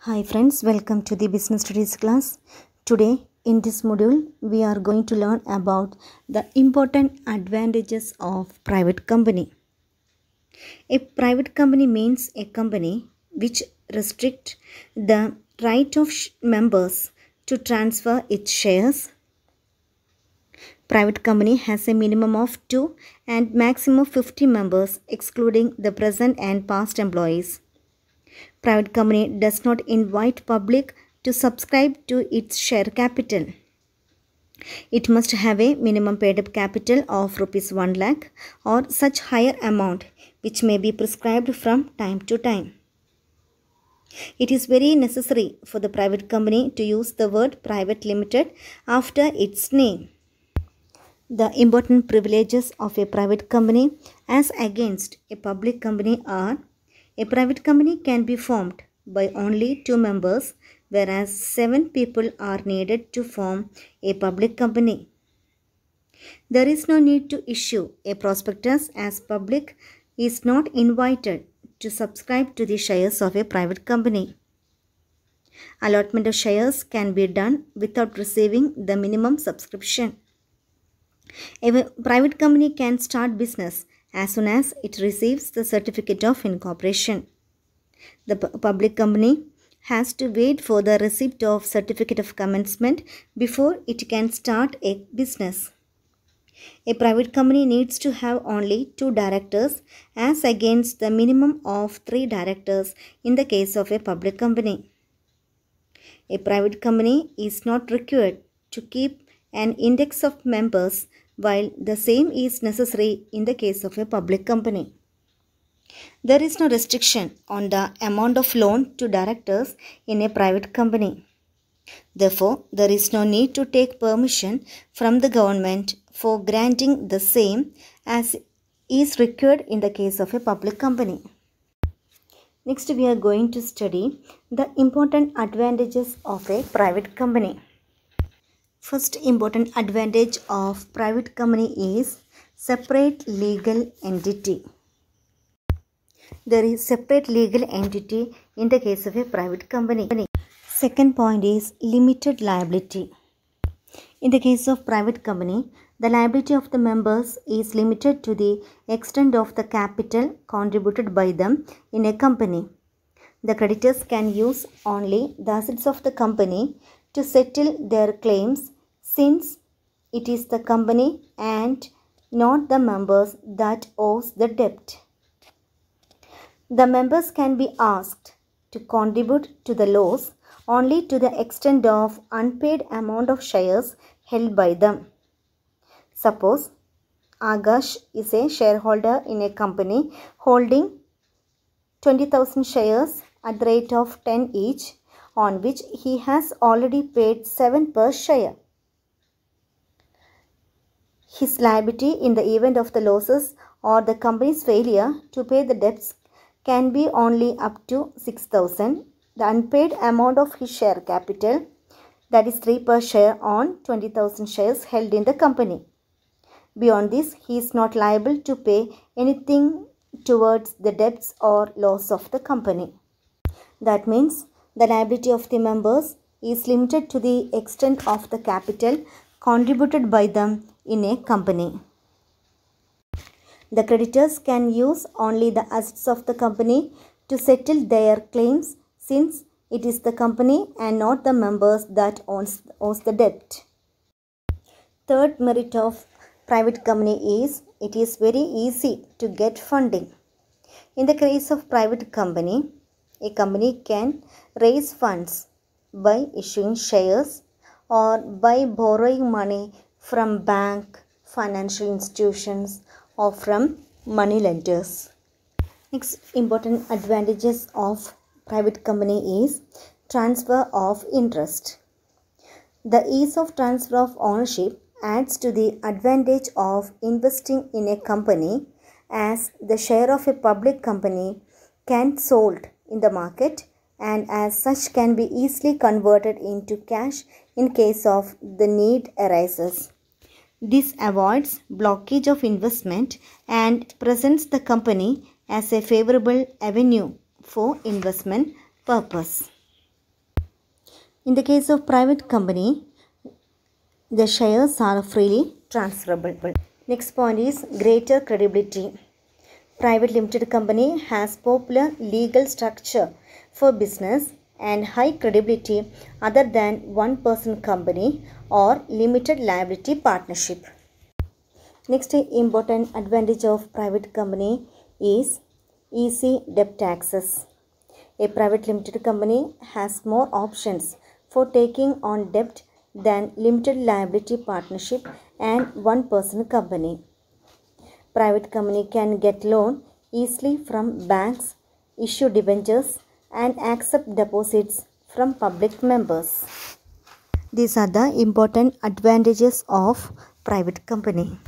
Hi friends, welcome to the Business Studies class. Today in this module we are going to learn about the important advantages of private company. A private company means a company which restricts the right of members to transfer its shares. Private company has a minimum of 2 and maximum 50 members excluding the present and past employees. Private company does not invite public to subscribe to its share capital. It must have a minimum paid up capital of rupees 1 lakh or such higher amount which may be prescribed from time to time. It is very necessary for the private company to use the word private limited after its name. The important privileges of a private company as against a public company are: a private company can be formed by only 2 members, whereas 7 people are needed to form a public company. There is no need to issue a prospectus as public is not invited to subscribe to the shares of a private company. Allotment of shares can be done without receiving the minimum subscription. A private company can start business as soon as it receives the certificate of incorporation. The public company has to wait for the receipt of certificate of commencement before it can start a business. A private company needs to have only 2 directors as against the minimum of 3 directors in the case of a public company. A private company is not required to keep an index of members, while the same is necessary in the case of a public company. There is no restriction on the amount of loan to directors in a private company. Therefore, there is no need to take permission from the government for granting the same as is required in the case of a public company. Next, we are going to study the important advantages of a private company. First important advantage of private company is separate legal entity. There is separate legal entity in the case of a private company. Second point is limited liability. In the case of private company, the liability of the members is limited to the extent of the capital contributed by them in a company. The creditors can use only the assets of the company to settle their claims, since it is the company and not the members that owes the debt. The members can be asked to contribute to the loss only to the extent of unpaid amount of shares held by them. Suppose Akash is a shareholder in a company holding 20,000 shares at the rate of 10 each, on which he has already paid 7 per share. His liability in the event of the losses or the company's failure to pay the debts can be only up to 6,000. The unpaid amount of his share capital, that is 3 per share on 20,000 shares held in the company. Beyond this, he is not liable to pay anything towards the debts or loss of the company. That means the liability of the members is limited to the extent of the capital contributed by them in a company. The creditors can use only the assets of the company to settle their claims, since it is the company and not the members that owes the debt. Third merit of private company is it is very easy to get funding. In the case of private company, a company can raise funds by issuing shares or by borrowing money from bank, financial institutions, or from money lenders. Next important advantages of private company is transfer of interest. The ease of transfer of ownership adds to the advantage of investing in a company, as the share of a public company can be sold in the market and as such can be easily converted into cash in case of the need arises. This avoids blockage of investment and presents the company as a favorable avenue for investment purpose. In the case of private company, the shares are freely transferable. Next point is greater credibility. Private limited company has popular legal structure for business and high credibility other than one-person company or limited liability partnership. Next important advantage of private company is easy debt access. A private limited company has more options for taking on debt than limited liability partnership and one-person company. Private company can get loan easily from banks, issue debentures, and accept deposits from public members. These are the important advantages of private company.